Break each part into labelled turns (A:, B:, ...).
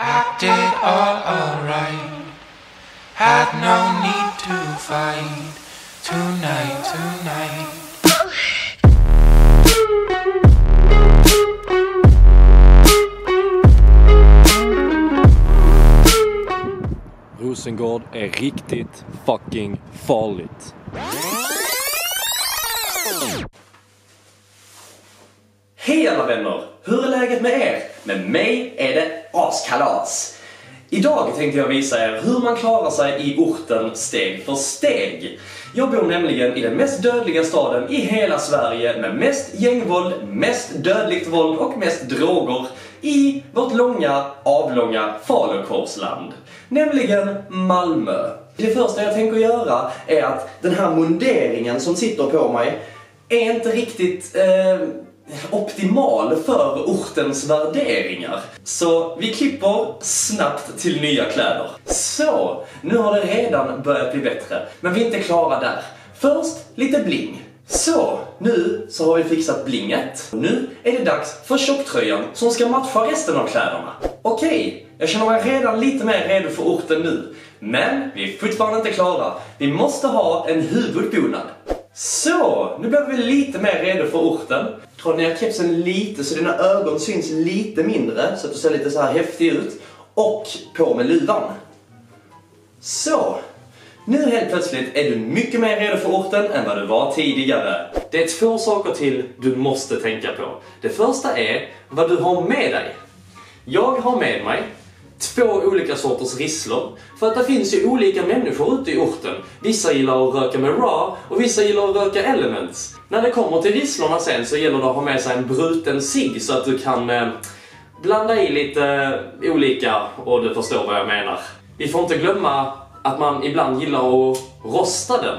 A: I did all alright. Had no need to fight tonight.
B: Rosengård är riktigt fucking farligt.
C: Hej alla vänner! Hur är läget med er? Med mig är det askalas. Idag tänkte jag visa er hur man klarar sig i orten steg för steg. Jag bor nämligen i den mest dödliga staden i hela Sverige med mest gängvåld, mest dödligt våld och mest droger i vårt avlånga falukorvsland. Nämligen Malmö. Det första jag tänker göra är att den här munderingen som sitter på mig är inte riktigt optimal för ortens värderingar. Så vi klipper snabbt till nya kläder. Så, nu har det redan börjat bli bättre. Men vi är inte klara där. Först lite bling. Så, nu så har vi fixat blinget. Nu är det dags för tjocktröjan som ska matcha resten av kläderna. Okej, jag känner mig redan lite mer redo för orten nu. Men vi är fortfarande inte klara. Vi måste ha en huvudbonad. Så, nu blir vi lite mer redo för orten. Dra ner kepsen lite så dina ögon syns lite mindre så att du ser lite så här häftig ut. Och på med luvan. Så, nu helt plötsligt är du mycket mer redo för orten än vad du var tidigare. Det är två saker till du måste tänka på. Det första är vad du har med dig. Jag har med mig 2 olika sorters risslor. För att det finns ju olika människor ute i orten. Vissa gillar att röka med raw och vissa gillar att röka elements. När det kommer till risslorna sen så gäller det att ha med sig en bruten cigg så att du kan blanda i lite olika, och du förstår vad jag menar. Vi får inte glömma att man ibland gillar att rosta den.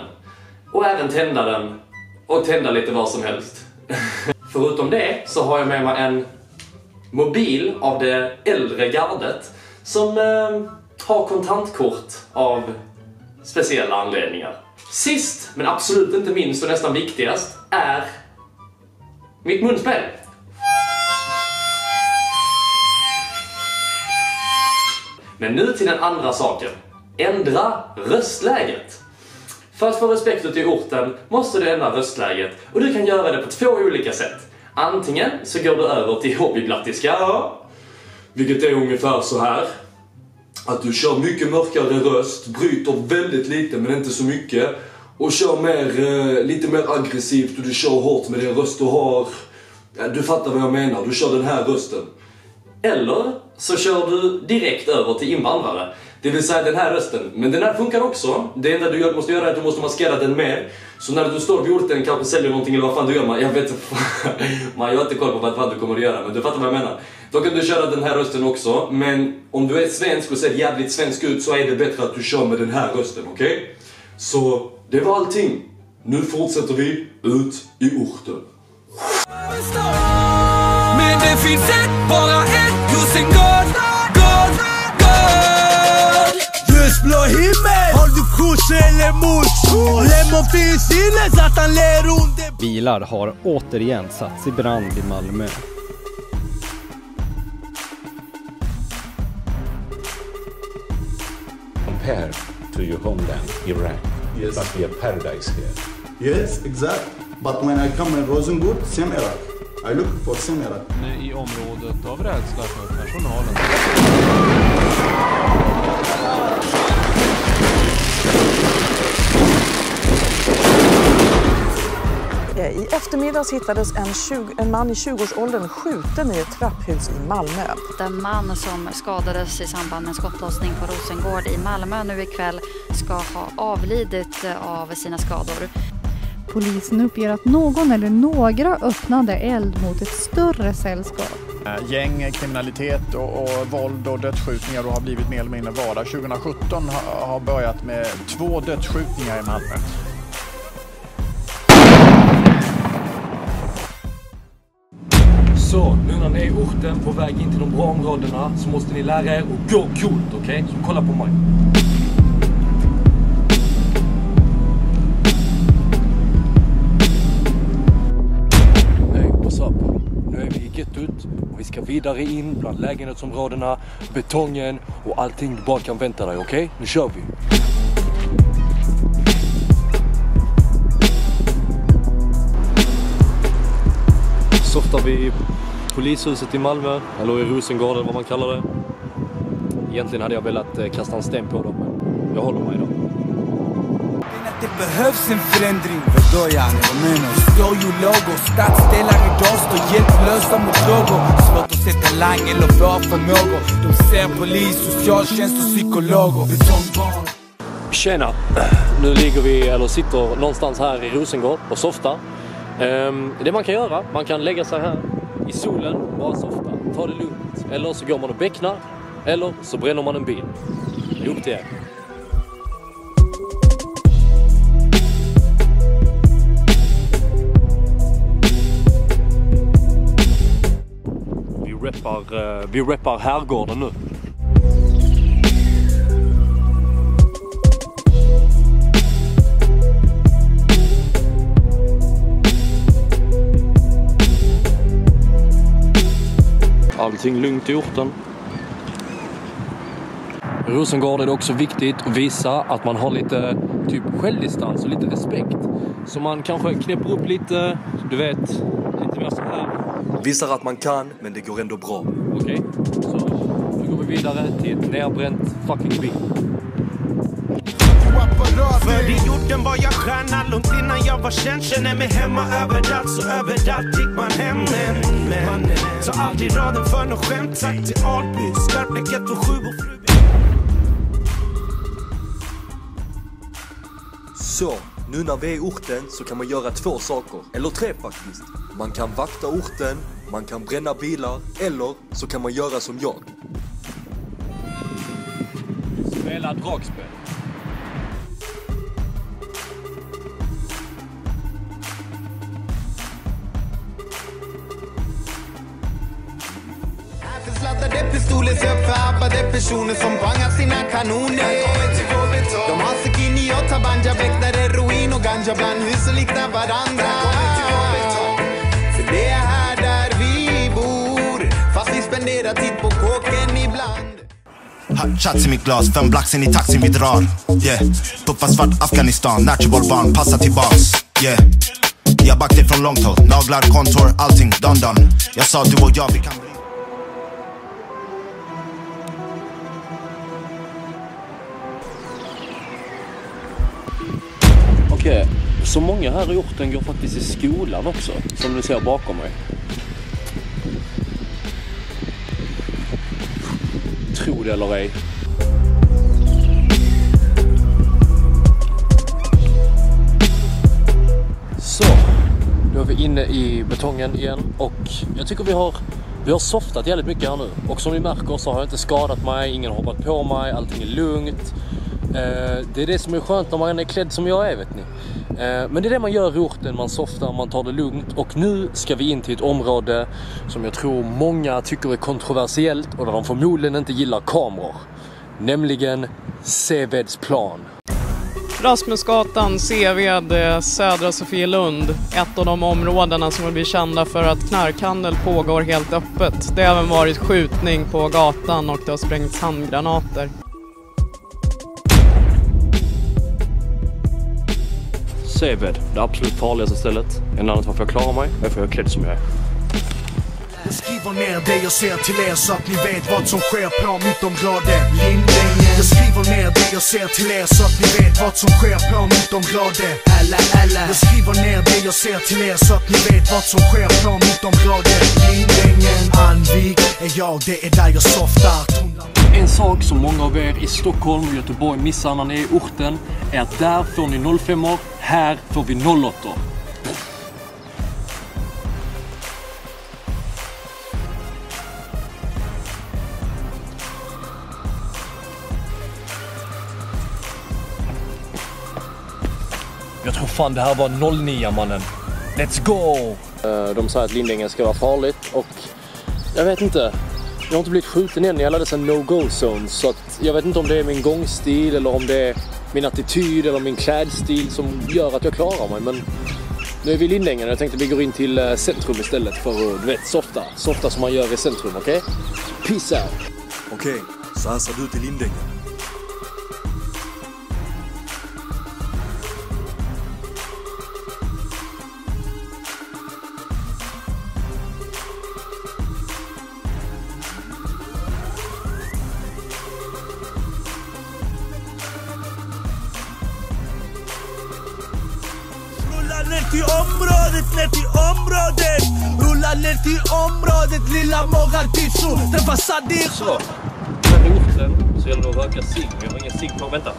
C: Och även tända den. Och tända lite vad som helst. Förutom det så har jag med mig en mobil av det äldre gardet som har kontantkort av speciella anledningar. Sist, men absolut inte minst och nästan viktigast, är mitt munspel. Men nu till den andra saken. Ändra röstläget. För att få respekt ut i orten måste du ändra röstläget. Och du kan göra det på 2 olika sätt. Antingen så går du över till hobbyblattiska, vilket är ungefär så här. Att du kör mycket mörkare röst, bryter väldigt lite men inte så mycket. Och kör lite mer aggressivt och du kör hårt med den röst du har. Du fattar vad jag menar, du kör den här rösten. Eller så kör du direkt över till invandrare. Det vill säga den här rösten. Men den här funkar också. Det enda du måste göra är att du måste maskera den mer. Så när du står vid orten kanske säljer någonting eller vad fan du gör. Jag vet inte. Jag har inte koll på vad fan du kommer att göra. Men du fattar vad jag menar. Då kan du köra den här rösten också. Men om du är svensk och ser jävligt svensk ut så är det bättre att du kör med den här rösten. Okej? Så det var allting. Nu fortsätter vi ut i orten.
D: Men det finns bara ett Rosengård. Ljusblå himmel. Har du kurs eller mus? Lemon finns inne så att han ler under.
B: Bilar har återigen satts i brand i Malmö.
E: Compared to your homeland, Iraq,
F: yes,
E: must be a paradise here.
F: Yes, exact. But when I come in Rosengård, same Iraq. I look for same Iraq.
G: I området av rädsla för personalen.
H: I eftermiddags hittades en man i 20-årsåldern skjuten i ett trapphus i Malmö.
I: Den man som skadades i samband med en skottlossning på Rosengård i Malmö nu ikväll ska ha avlidit av sina skador.
J: Polisen uppger att någon eller några öppnade eld mot ett större sällskap.
K: Gäng, kriminalitet och våld och dödsskjutningar har blivit mer eller mindre vardag. 2017 har börjat med 2 dödsskjutningar i Malmö.
B: Så, nu när ni är i orten på väg in till de bra områdena så måste ni lära er att gå coolt, okej? Så kolla på mig. Hey, what's up? Nu är vi i gettot och vi ska vidare in bland lägenhetsområdena, betongen och allting du bara kan vänta dig, okej? Nu kör vi! Softar vi i polishuset i Malmö, eller i Rosengård eller vad man kallar det. Egentligen hade jag velat kasta en sten på dem, men jag håller mig då.
D: Det behövs en förändring, vadå yani, vad menar du? Står ju logo, stadsdelar idag står hjälplösa mot droger. Svårt att se talang eller våra förmågor. De ser polis, socialtjänst och psykologer. Betongbarn.
B: Tjena, nu ligger vi, eller sitter någonstans här i Rosengård och softar. Det man kan göra, man kan lägga sig här i solen, bara softa, ta det lugnt. Eller så går man och bäcknar, eller så bränner man en bil. Det är upp till er. Vi rappar Herrgården nu. Allting lugnt i orten. I Rosengård är det också viktigt att visa att man har lite typ självdistans och lite respekt. Så man kanske knäpper upp lite, du vet, lite mer så här. Visar att man kan, men det går ändå bra. Okej? Så nu går vi vidare till ett nerbränt fucking bil.
L: För i jorden var jag stjärna långt innan jag var känd. Känner mig hemma överallt, så överallt gick man hem. Men så aldrig raden för något skämt. Tack till Alby, skarpläck 1 och 7 och fru.
B: Så, nu när vi är i orten så kan man göra 2 saker. Eller 3 faktiskt. Man kan vakta orten, man kan bränna bilar, eller så kan man göra som jag. Spela dragspel.
M: Sladdade pistoler söp för abbade personer som bangar sina kanoner. De har zucchini och tabanja, väktare, ruin och ganja bland hus och liknar varandra. För det är här där vi bor, fast vi spenderar tid på kåken ibland.
N: Hot shots i mitt glas, 5 blacksen i taxin vi drar. Yeah, puffa svart Afghanistan, natural barn, passa tillbaks. Yeah, jag backade från långt håll, naglar, kontor, allting, done. Jag sa du och jag, vi kan bli.
B: Okej, så många här i orten går faktiskt i skolan också, som ni ser bakom mig. Tro det eller ej. Så, nu är vi inne i betongen igen och jag tycker vi har softat jävligt mycket här nu. Och som ni märker så har jag inte skadat mig, ingen har hoppat på mig, allting är lugnt. Det är det som är skönt när man är klädd som jag är, vet ni. Men det är det man gör i orten, man softar, man tar det lugnt. Och nu ska vi in till ett område som jag tror många tycker är kontroversiellt och där de förmodligen inte gillar kameror. Nämligen Sevedsplan.
O: Rasmusgatan, Seved, Södra Sofielund. Ett av de områdena som blir kända för att knarkhandel pågår helt öppet. Det har även varit skjutning på gatan och det har sprängts handgranater.
B: Seved, det absolut farligaste stället. En annan varför jag klarar mig är för jag är klädd som jag är.
D: Jag skriver ner det jag ser till er så att ni vet vad som sker på mitt område. Lindängen. Jag skriver ner det jag ser till er så att ni vet vad som sker på mitt område. Alla. Jag skriver ner det jag ser till er så att ni vet vad som sker på mitt område. Lindängen. Anvik är jag, det är där jag softar.
B: En sak som många av er i Stockholm och Göteborg missar när ni är i orten är att där får ni 05-or, här får vi 08-or. Jag tror fan det här var 09, mannen. Let's go! De sa att Lindängen ska vara farligt och jag vet inte. Jag har inte blivit skjuten än i alla dessa no-go-zones, så att jag vet inte om det är min gångstil eller om det är min attityd eller min klädstil som gör att jag klarar mig, men Nu är vi i Lindängen och jag tänkte vi går in till centrum istället för att, du vet, softa som man gör i centrum, okej? Peace out!
P: Okej, så ansar du till Lindängen.
L: Ner till området, rulla ner till området, lilla Mogadishu, träffa Sadiq.
B: Så, här i orten så gäller det att röka cigg. Jag har ingen cigg på. Vänta.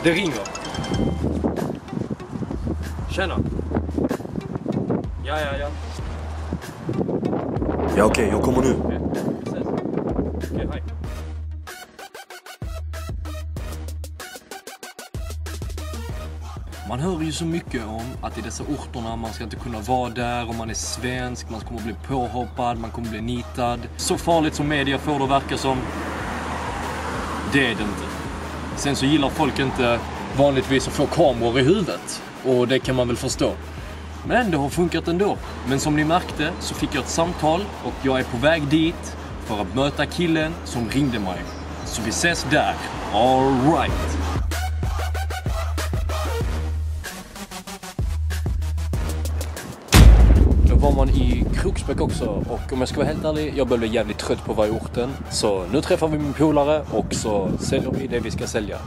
B: Det ringer. Tjena. Ja.
P: Ja, okej, jag kommer nu.
B: Okej, hej. Man hör ju så mycket om att i dessa orterna man ska inte kunna vara där om man är svensk, man kommer bli påhoppad, man kommer bli nitad. Så farligt som media får det verka som, det är det inte. Sen så gillar folk inte vanligtvis att få kameror i huvudet, och det kan man väl förstå. Men det har funkat ändå. Men som ni märkte så fick jag ett samtal och jag är på väg dit för att möta killen som ringde mig. Så vi ses där. All right. Var man i Kroksbäck också, och om jag ska vara helt ärlig, jag börjar bli jävligt trött på varje orten. Så nu träffar vi min polare och så säljer vi det vi ska sälja.